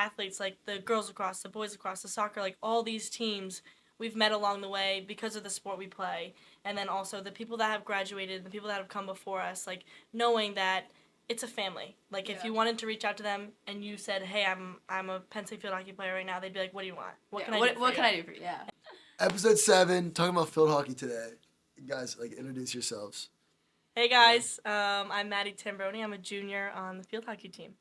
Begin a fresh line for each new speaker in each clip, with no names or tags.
athletes, like the girls lacrosse, the boys lacrosse, the soccer, like all these teams we've met along the way because of the sport we play. And then also the people that have graduated, the people that have come before us, like knowing that it's a family. Like if you wanted to reach out to them and you said, "Hey, I'm a Penn State field hockey player right now," they'd be like, "What do you want? What can I do for you?"
What can I do for you? Yeah.
Episode 7, talking about field hockey today. You guys, like, introduce yourselves.
Hey guys, I'm Maddie Tambroni. I'm a junior on the field hockey team.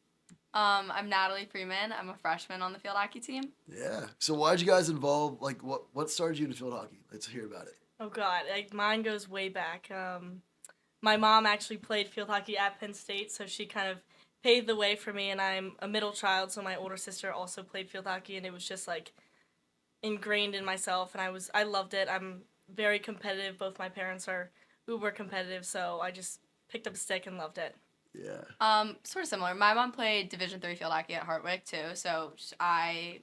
I'm Natalie Freeman. I'm a freshman on the field hockey team.
Yeah. So why'd you guys involve, like, what started you in field hockey? Let's hear about it.
Oh God, like mine goes way back. My mom actually played field hockey at Penn State, so she kind of paved the way for me. And I'm a middle child, so my older sister also played field hockey, and it was just like ingrained in myself. And I loved it. I'm very competitive. Both my parents are uber competitive, so I just picked up a stick and loved it.
Yeah.
Sort of similar. My mom played Division III field hockey at Hartwick too, so I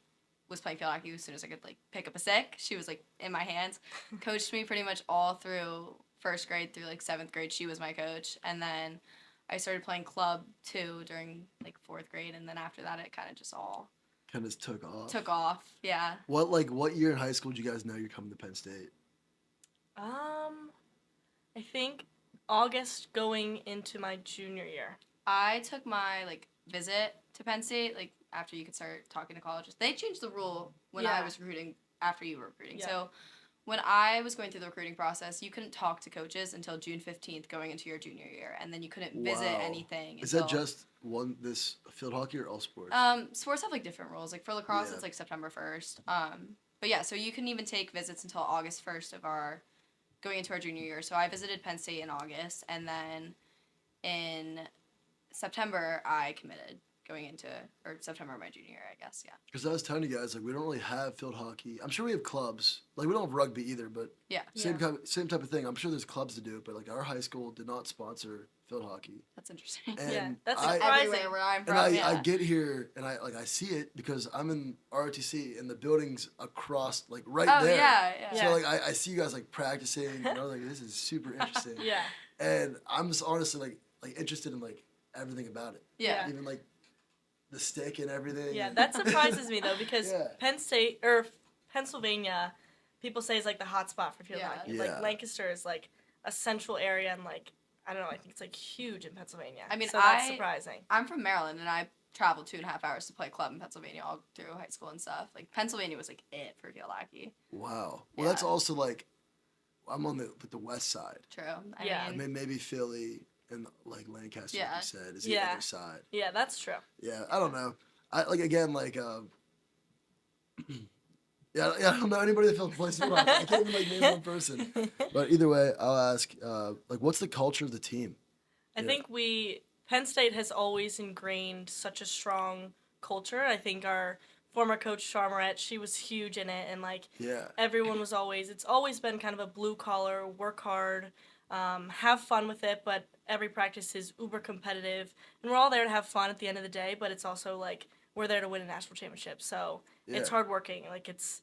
was playing field hockey as soon as I could like pick up a stick. She was like in my hands, coached me pretty much all through first grade through like 7th grade. She was my coach, and then I started playing club too during like 4th grade, and then after that it kind of just all
Kind of took off.
took off. Yeah.
What year in high school did you guys know you're coming to Penn State?
I think August going into my junior year.
I took my like visit to Penn State like after you could start talking to colleges. They changed the rule when I was recruiting after you were recruiting. Yeah. So when I was going through the recruiting process, you couldn't talk to coaches until June 15th going into your junior year, and then you couldn't visit anything.
Is that just this field hockey or all sports?
Sports have like different rules. Like for lacrosse, it's like September 1st. But yeah, so you couldn't even take visits until August 1st of our going into our junior year. So I visited Penn State in August, and then in September I committed going into, or September of my junior year, I guess, yeah.
Because I was telling you guys, like, we don't really have field hockey. I'm sure we have clubs. Like, we don't have rugby either, but same type of thing. I'm sure there's clubs to do it, but, like, our high school did not sponsor field hockey.
That's interesting.
And
that's surprising.
Everywhere where I'm from,
and I get here, and I see it because I'm in ROTC, and the building's across, like, right there.
Yeah.
So, like, I see you guys, like, practicing, and I was like, this is super interesting.
Yeah.
And I'm just honestly, like interested in, like, everything about it.
Yeah.
Even, like, the stick and everything.
Yeah, that surprises me, though, because Penn State, or Pennsylvania, people say is, like, the hot spot for field hockey.
Yeah.
Like, Lancaster is, like, a central area, and, like, I don't know, I think it's, like, huge in Pennsylvania.
I mean,
so that's surprising.
I'm from Maryland, and I traveled 2.5 hours to play club in Pennsylvania all through high school and stuff. Like, Pennsylvania was, like, it for field hockey.
Wow. Well, that's also, like, I'm on the west side.
True.
I
mean, maybe Philly and, like, Lancaster, like you said, is the other side.
Yeah, that's true.
Yeah, I don't know. I don't know anybody that plays field hockey. I can't even, like, name one person. But either way, I'll ask, like, what's the culture of the team?
I think Penn State has always ingrained such a strong culture. I think our former coach, Charmaret, she was huge in it. And, like, everyone was it's always been kind of a blue-collar, work hard, have fun with it, but every practice is uber competitive. And we're all there to have fun at the end of the day, but it's also, like, we're there to win a national championship. So it's hardworking. Like, it's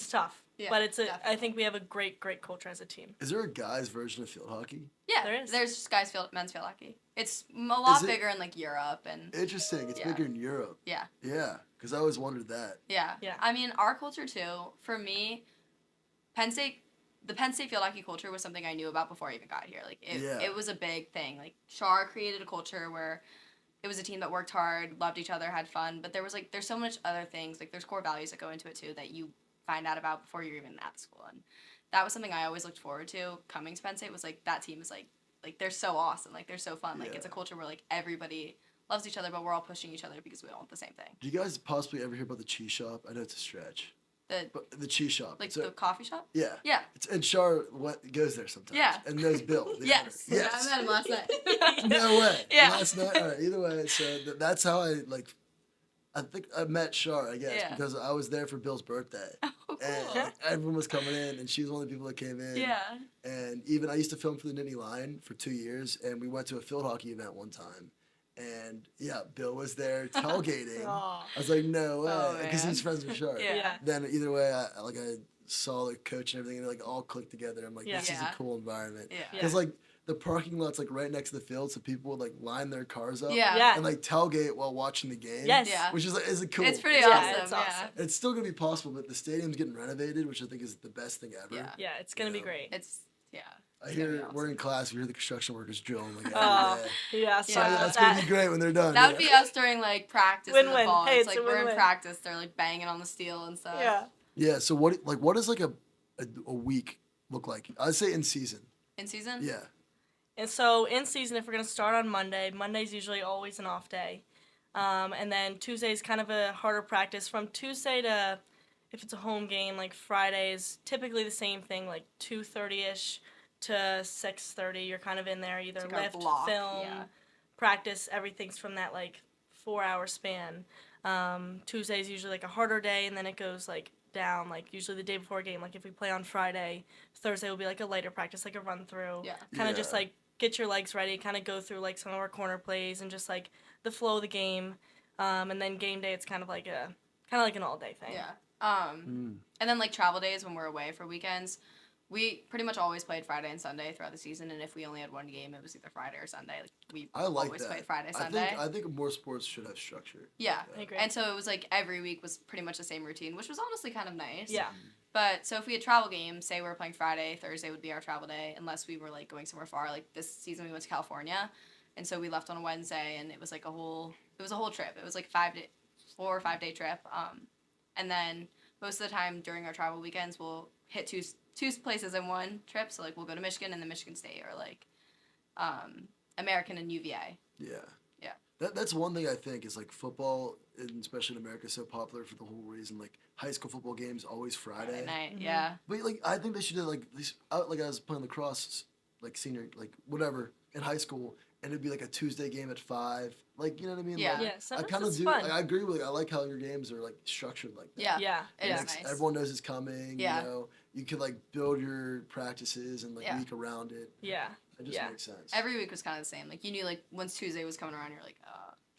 tough. Yeah, but I think we have a great culture as a team.
Is there a guys' version of field hockey?
Yeah,
there is.
There's just men's field hockey. It's a lot bigger in, like, Europe. And
interesting. It's bigger in Europe.
Yeah.
Yeah, because I always wondered that.
Yeah. I mean, our culture, too, for me, the Penn State field hockey culture was something I knew about before I even got here. Like, it was a big thing. Like, Char created a culture where it was a team that worked hard, loved each other, had fun, but there's so much other things. Like, there's core values that go into it, too, that you find out about before you're even at school. And that was something I always looked forward to coming to Penn State, was, like, that team is, like they're so awesome. Like, they're so fun. Like, it's a culture where, like, everybody loves each other, but we're all pushing each other because we all want the same thing.
Do you guys possibly ever hear about the cheese shop? I know it's a stretch. The cheese shop.
Like, the coffee shop?
Yeah.
Yeah.
And Char goes there sometimes.
Yeah.
And knows Bill.
Yes. Yeah, I met him last night.
No way.
Yeah.
Last night? All right. Either way, so that's how I think I met Char, I guess, because I was there for Bill's birthday.
Oh, cool.
And everyone was coming in, and she was one of the people that came in.
Yeah.
And even I used to film for the Nittany Lion for 2 years, and we went to a field hockey event one time. And, Bill was there tailgating. I was like, no way. Because he's friends with Char.
Yeah.
Then either way, I saw the coach and everything, and it, like, all clicked together. I'm like, this is a cool environment.
Yeah.
Because, like, the parking lot's like right next to the field, so people would like line their cars up
Yeah.
and like tailgate while watching the game.
Yes.
Yeah.
Which is like, is it cool?
It's pretty
Yeah,
awesome.
it's awesome.
It's still gonna be possible, but the stadium's getting renovated, which I think is the best thing ever.
Yeah.
Yeah, it's gonna be great.
I hear we're in class. We hear the construction workers drilling like every day.
Yeah,
So that's gonna be great when they're done.
That would be us during like practice in the
Win-win.
fall.
Hey,
it's
it's
like
a
we're in
win-win.
practice. They're like banging on the steel and stuff.
Yeah.
Yeah. So what does like a week look like? I'd say in season.
In season?
Yeah.
And so in season, if we're gonna start on Monday, Monday's usually always an off day, and then Tuesday's kind of a harder practice. From Tuesday to, if it's a home game, like Friday is typically the same thing, like 2:30ish to 6:30. You're kind of in there, either
like
lift, film, practice. Everything's from that like 4-hour span. Tuesday's usually like a harder day, and then it goes like down, like usually the day before a game. Like if we play on Friday, Thursday will be like a lighter practice, like a run through.
Yeah.
Kind of just like get your legs ready, kind of go through like some of our corner plays and just like the flow of the game. And then game day, it's kind of like an all day thing.
Yeah. And then like travel days when we're away for weekends, we pretty much always played Friday and Sunday throughout the season, and if we only had one game, it was either Friday or Sunday. Like we always played Friday, Sunday.
I think more sports should have structure.
Yeah.
I agree.
And so it was like every week was pretty much the same routine, which was honestly kind of nice.
Yeah.
But so if we had travel games, say we were playing Friday, Thursday would be our travel day, unless we were like going somewhere far. Like this season we went to California, and so we left on a Wednesday, and it was like a whole trip. It was like 4 or 5 day trip. And then most of the time during our travel weekends, we'll hit two places in one trip. So like we'll go to Michigan and then Michigan State, or like American and UVA.
Yeah.
Yeah.
That's one thing I think is like football, and especially in America, is so popular for the whole reason. Like high school football games always Friday
night.
Mm-hmm.
Yeah.
But like I think they should do like these. Like I was playing lacrosse, like senior, like whatever in high school, and it'd be like a Tuesday game at 5. Like you know what I mean?
Yeah.
Like,
Yeah.
I
Sometimes
kind of
it's
do.
fun.
Like, I agree with. I like how your games are like structured like that.
Yeah.
Yeah.
It is nice.
Everyone knows it's coming.
Yeah.
You know, you could like build your practices and like
Yeah.
week around it.
Yeah.
It just makes sense.
Every week was kind of the same. Like you knew like once Tuesday was coming around, you're like,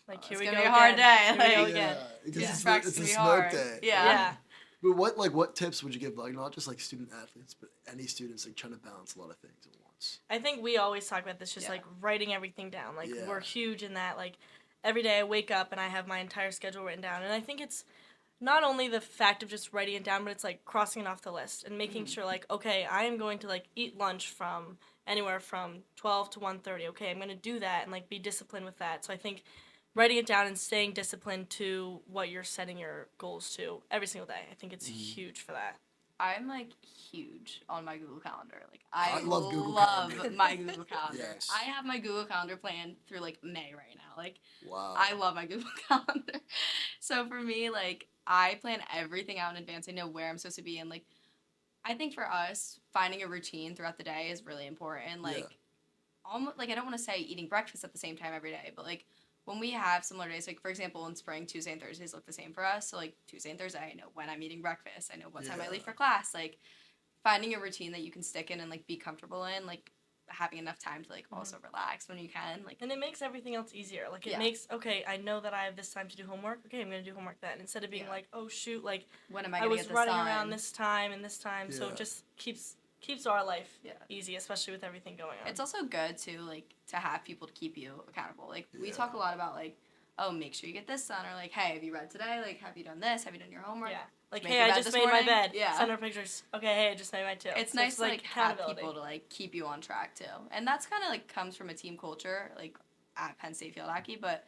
Like
it's
here we
gonna
go
be a hard
again.
day.
Here we
Like,
go
yeah,
again.
because
Yeah.
it's
Practice
a
gonna be
smoke
hard.
day.
Yeah.
But what tips would you give, like not just like student athletes, but any students like trying to balance a lot of things at once?
I think we always talk about this, just
Yeah.
like writing everything down. Like
Yeah.
we're huge in that. Like every day I wake up and I have my entire schedule written down. And I think it's not only the fact of just writing it down, but it's like crossing it off the list and making sure like, okay, I am going to like eat lunch from anywhere from 12 to 1:30. Okay, I'm going to do that and like be disciplined with that. So I think writing it down and staying disciplined to what you're setting your goals to every single day, I think it's huge for that.
I'm like huge on my Google Calendar. Like I
love Google
love
Calendar.
my Google Calendar.
Yes.
I have my Google Calendar planned through like May right now. Like
Wow.
I love my Google Calendar. So for me, like I plan everything out in advance. I know where I'm supposed to be, and like I think for us, finding a routine throughout the day is really important. Like almost like I don't want to say eating breakfast at the same time every day, but like when we have similar days, like for example in spring, Tuesday and Thursdays look the same for us. So like Tuesday and Thursday, I know when I'm eating breakfast. I know what time I leave for class. Like finding a routine that you can stick in and like be comfortable in, like having enough time to like also relax when you can. Like
And it makes everything else easier. Like, it
Yeah.
makes, okay, I know that I have this time to do homework. Okay, I'm going to do homework then. Instead of being
Yeah.
like, oh, shoot, like,
when am I
I
gonna
was
get this
running
done?
around this time and this time. So
Yeah.
it just keeps our life
Yeah.
easy, especially with everything going on.
It's also good too, like to have people to keep you accountable. Like we
Yeah.
talk a lot about like, oh, make sure you get this done, or like, hey, have you read today? Like, have you done this? Have you done your homework?
yeah. Like,
Make
hey,
your
I
bed
just
this
made my
morning?
bed.
Yeah.
Send her pictures. Okay, hey, I just made mine too.
It's
So
nice to like have
accountability.
people to like keep you on track too, and that's kind of like comes from a team culture like at Penn State Field Hockey. But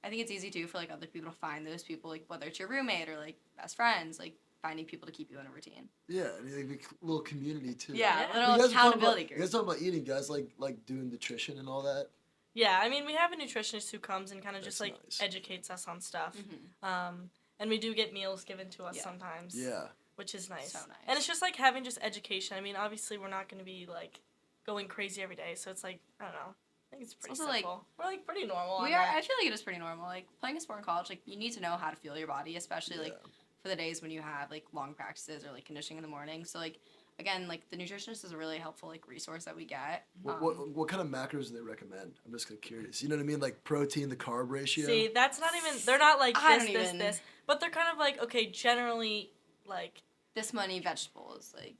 I think it's easy too for like other people to find those people, like whether it's your roommate or like best friends, like finding people to keep you in a routine.
Yeah, and like a little community too.
Yeah,
Yeah.
You
little
guys are talking
accountability
about,
group.
you guys talking about eating, guys like doing nutrition and all that.
Yeah, I mean, we have a nutritionist who comes and kind of just
That's
like
nice.
educates us on stuff.
Mm-hmm.
And we do get meals given to us
Yeah.
sometimes.
Yeah.
Which is nice.
So nice.
And it's just like having just education. I mean, obviously we're not going to be like going crazy every day, so it's like, I don't know. I think it's pretty
also, like,
simple. We're like pretty normal.
We
on
are.
that.
I feel like it is pretty normal. Like playing a sport in college, like you need to know how to feel your body, especially like for the days when you have like long practices or like conditioning in the morning. So like again, like the nutritionist is a really helpful like resource that we get.
What kind of macros do they recommend? I'm just kind of curious. You know what I mean? Like protein, the carb ratio.
See, that's not even. They're not like
I
this,
don't
this,
even-
this. But they're kind of like, okay, generally, like
this many vegetables, like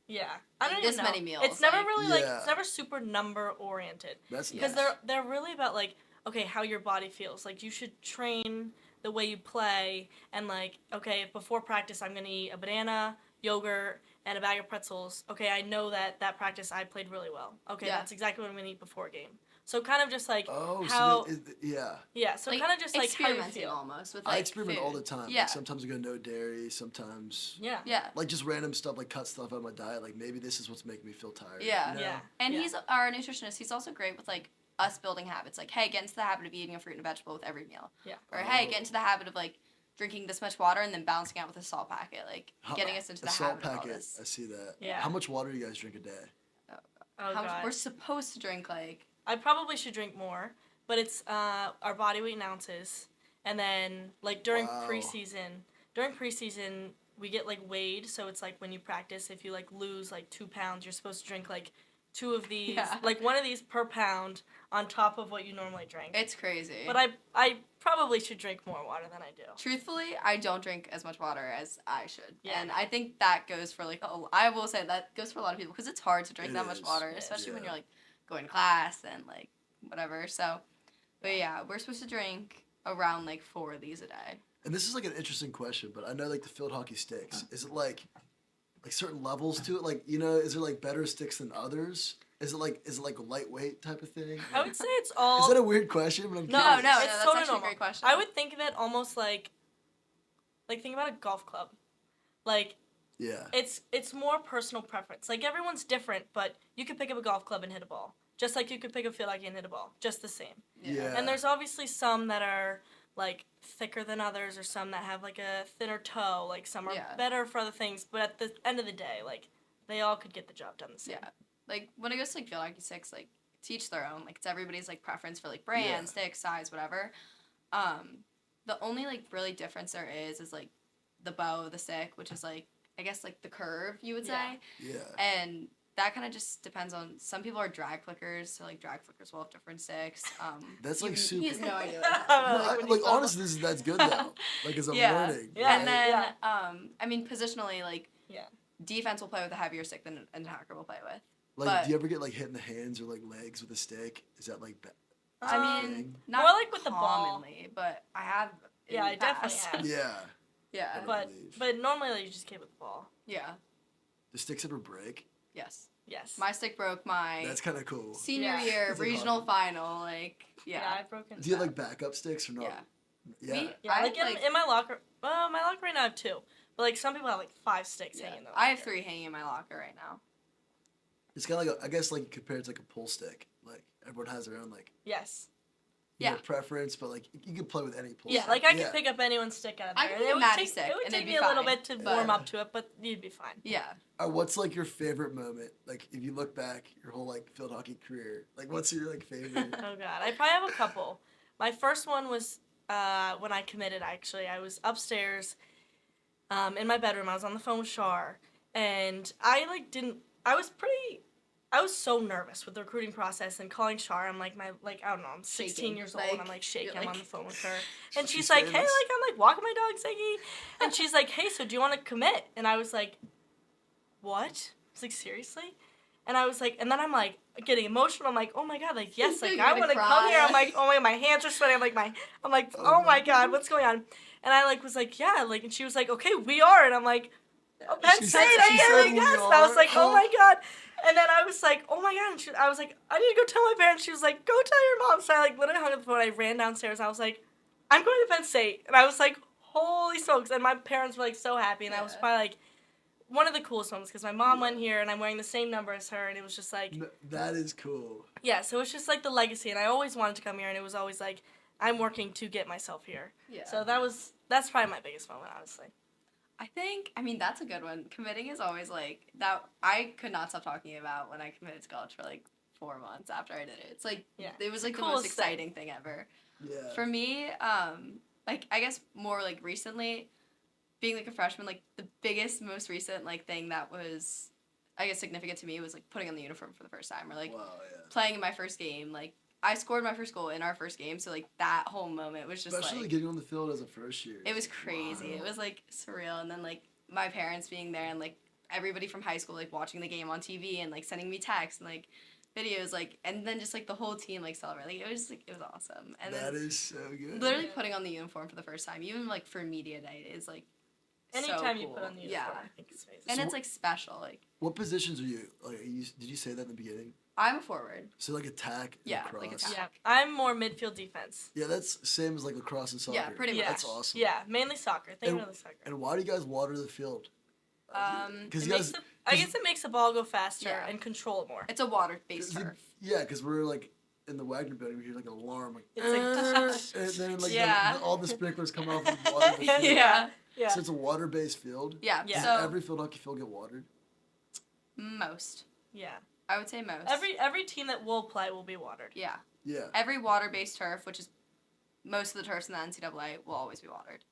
I don't
this
even know.
many meals.
It's never really it's never super number oriented.
That's
because they're really about like, okay, how your body feels. Like you should train the way you play, and like, okay, if before practice I'm gonna eat a banana, yogurt, and a bag of pretzels. Okay, I know that practice I played really well. Okay, that's exactly what I'm gonna eat before a game. So kind of just like how
so
so like, kind of just like how you feel
almost with like
I experiment
food.
all the time.
Yeah.
Like sometimes I go no dairy, sometimes like just random stuff, like cut stuff out of my diet. Like maybe this is what's making me feel tired.
Yeah,
you know?
And he's our nutritionist. He's also great with like us building habits. Like, hey, get into the habit of eating a fruit and a vegetable with every meal.
Yeah.
Or hey, get into the habit of like drinking this much water and then balancing out with a salt packet. Like getting us into the habit of all this.
I see that.
Yeah.
How much water do you guys drink a day?
We're supposed to drink like.
I probably should drink more, but it's our body weight in ounces, and then like during preseason we get like weighed, so it's like when you practice, if you like lose like 2 pounds, you're supposed to drink like 2 of these, like 1 of these per pound on top of what you normally drink.
It's crazy.
But I probably should drink more water than I do.
Truthfully, I don't drink as much water as I should.
Yeah.
And I think that goes for like, I will say that goes for a lot of people because it's hard to drink that much water, especially when you're like going to class and like whatever. So, but yeah, we're supposed to drink around like 4 of these a day.
And this is like an interesting question, but I know like the field hockey sticks. Is it like certain levels to it? Like, you know, is there like better sticks than others? Is it like a lightweight type of thing?
I would say it's all.
Is that a weird question? But I'm
no,
curious.
that's
totally
actually
normal.
a great question.
I would think of it almost like think about a golf club. Like, it's more personal preference. Like everyone's different, but you could pick up a golf club and hit a ball, just like you could pick up field hockey and hit a ball, just the same.
Yeah.
And there's obviously some that are like thicker than others, or some that have like a thinner toe. Like some are better for other things, but at the end of the day, like they all could get the job done the same.
Yeah. Like when it goes to like field hockey sticks, like to each their own. Like it's everybody's like preference for like brand, stick, size, whatever. The only like really difference there is like the bow of the stick, which is like I guess like the curve you would say.
Yeah.
And that kind of just depends on, some people are drag flickers, so like drag flickers will have different sticks.
That's like super.
He has no idea.
Like honestly, that's good though. Like as I'm learning.
Yeah.
And then I mean positionally, like defense will play with a heavier stick than an attacker will play with.
Like, do you ever get like hit in the hands or like legs with a stick? Is that like?
I mean, not
more like with the ball,
but I have.
I definitely have.
Yeah.
But normally like, you just hit with the ball.
Yeah.
Do sticks ever break?
Yes.
My
stick broke my.
That's kind of cool.
Senior year regional final, like
I've broken.
Do you have like backup sticks or not?
Yeah.
Like in my locker. Well, my locker right now I have 2, but like some people have like 5 sticks hanging. Though.
I have 3 hanging in my locker right now.
It's kind of like I guess like compared to like a pull stick. Like everyone has their own like.
Yes.
Preference, but like you can play with any pull.
Yeah, like I could pick up anyone's stick out of there.
I could pick a Maddie stick,
it would take me a little bit to warm up to it, but you'd be fine.
Yeah.
What's like your favorite moment? Like if you look back your whole like field hockey career, like what's your like favorite?
Oh God, I probably have a couple. My first one was when I committed. Actually, I was upstairs, in my bedroom. I was on the phone with Shar, and I was so nervous with the recruiting process and calling Shar. I'm like I don't know, I'm 16 years old and I'm like shaking. I'm on the phone with her. And she's like, hey, like I'm like walking my dog, Ziggy. And she's like, hey, so do you want to commit? And I was like, what? I was like, seriously? And I was like, and then I'm like getting emotional. I'm like, oh my God, like yes, like I want to come here. I'm like, oh my hands are sweating. I'm like, oh my God, what's going on? And I like was like, yeah, like, and she was like, okay, we are. And I'm like, oh, Penn State, yes. And I was like, oh my God. And then I was like, oh my God. And I was like, I need to go tell my parents. She was like, go tell your mom. So I like literally hung up the phone. I ran downstairs. I was like, I'm going to Penn State. And I was like, holy smokes. And my parents were like so happy. And that was probably like one of the coolest moments because my mom went here and I'm wearing the same number as her. And it was just like.
That is cool.
Yeah. So it's just like the legacy. And I always wanted to come here. And it was always like, I'm working to get myself here. Yeah. So that's probably my biggest moment, honestly.
I mean, that's a good one. Committing is always, like, that I could not stop talking about when I committed to college for, like, 4 months after I did it. It's, like, it was, like, the most exciting thing ever.
Yeah.
For me, like, I guess more, like, recently, being, like, a freshman, like, the biggest, most recent, like, thing that was, I guess, significant to me was, like, putting on the uniform for the first time or, like, playing in my first game, like, I scored my first goal in our first game, so, like, that whole moment was just,
especially getting on the field as a first year.
It was crazy. Wow. It was, like, surreal. And then, like, my parents being there and, like, everybody from high school like watching the game on TV and like sending me texts and like videos like, and then just like the whole team like celebrating. It was awesome. And
that is so good.
Literally putting on the uniform for the first time, even like for media day, is like
anytime
so cool.
you put on the uniform, I think it's amazing.
And it's like special. Like,
what positions are you? Like, did you say that in the beginning?
I'm a forward.
So like attack.
Yeah,
lacrosse.
like attack.
Yeah, I'm more midfield defense.
Yeah, that's same as like lacrosse and soccer.
Yeah, pretty much.
That's awesome.
Yeah, mainly soccer. Mainly soccer.
And why do you guys water the field?
Because
you guys.
I guess it makes the ball go faster
Yeah.
and control it more.
It's a water-based turf.
Yeah, because we're like in the Wagner building, we hear like an alarm, like,
It's like
and then like
Yeah.
all the sprinklers come off and water the field.
Yeah.
Yeah.
So it's a water-based field.
Yeah.
Yeah.
So
Every field hockey field get watered.
most.
Yeah.
I would say most.
Every team that will play will be watered.
Yeah.
Yeah.
Every water-based turf, which is most of the turfs in the NCAA, will always be watered.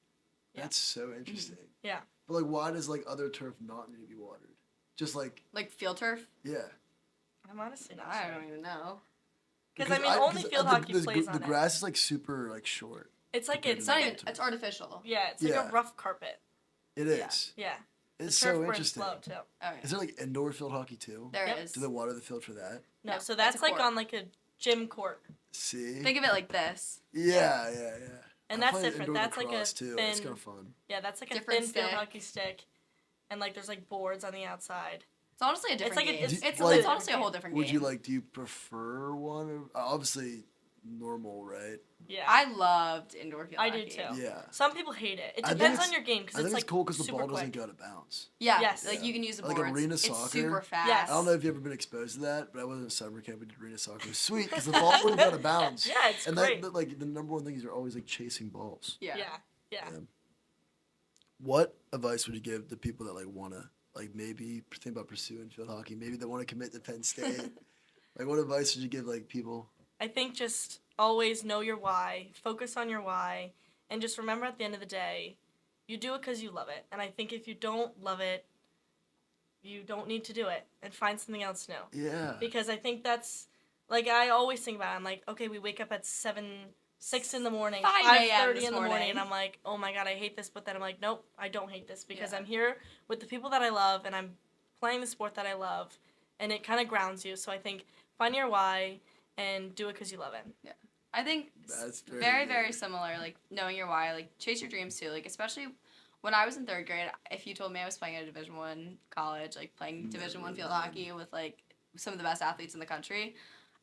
That's so interesting.
Yeah.
But like, why does like other turf not need to be watered? Just like.
Like field turf?
Yeah.
I'm honestly not
I
sure.
don't even know.
Because I mean, only field hockey plays on
the grass is like super like short.
It's like
It's not even. It's artificial.
Yeah, it's like
Yeah.
a rough carpet.
It is.
Yeah.
It's
the turf
so
burns
interesting.
slow too.
Oh, yeah.
Is there like indoor field hockey too?
There
Yep.
is.
Do they water the field for that?
No,
No,
so that's
it's a
like
court.
on like a gym court.
See.
Think of it like this.
Yeah.
And
I
that's
played
different.
indoor
That's like a
lacrosse, too. It's
thin.
kind of fun.
Yeah, that's like a
Different
thin field
stick.
hockey stick, and like there's like boards on the outside.
It's honestly a different
like a-
game.
it's-
It's
like-
honestly a whole different
Would
game.
you like? Do you prefer one? Obviously, normal, right?
Yeah,
I loved indoor field
I
hockey.
do too.
Yeah.
Some people hate it. It
I think
depends
it's-
on your game because
I think
it's like
it's cool because the
super
ball doesn't
quick.
go out of bounds.
Yeah.
Yes.
Like you can use the
Like
boards.
arena
It's
soccer?
super fast.
Yes.
I don't know if you've ever been exposed to that, but I was in summer camp. We did arena soccer. It was sweet because the ball wouldn't go out of bounds.
Yeah, it's
And
great.
like the number one thing is you're always like chasing balls.
Yeah.
Yeah.
Yeah. What advice would you give to people that like wanna like maybe think about pursuing field hockey? Maybe they want to commit to Penn State. Like, what advice would you give like people?
I think just always know your why, focus on your why, and just remember at the end of the day, you do it because you love it. And I think if you don't love it, you don't need to do it and find something else new.
Yeah.
Because I think that's, like, I always think about it. I'm like, okay, we wake up at 6 in the morning,
5 a.m.
5:30
this
in the morning,
morning.
and I'm like, oh my God, I hate this. But then I'm like, nope, I don't hate this because
Yeah.
I'm here with the people that I love and I'm playing the sport that I love. And it kind of grounds you. So I think find your why and do it because you love it.
I think
That's
very,
good.
very similar. Like knowing your why, like chase your dreams too. Like especially when I was in third grade, if you told me I was playing at a Division I college, like playing Division I field hockey with like some of the best athletes in the country,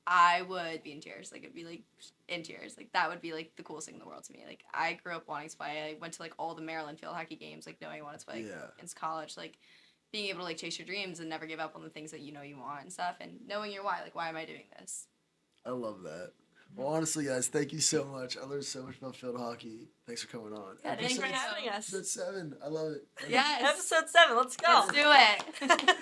I would be in tears. Like it'd be like in tears. Like that would be like the coolest thing in the world to me. Like I grew up wanting to play. I went to like all the Maryland field hockey games, like knowing I wanted to play in college. Like being able to like chase your dreams and never give up on the things that you know you want and stuff, and knowing your why. Like why am I doing this?
I love that. Well, honestly, guys, thank you so much. I learned so much about field hockey. Thanks for coming on.
Yeah,
Thanks for
Episode-
having us.
Episode 7. I love it.
Yes.
Episode 7, let's go.
Let's do it.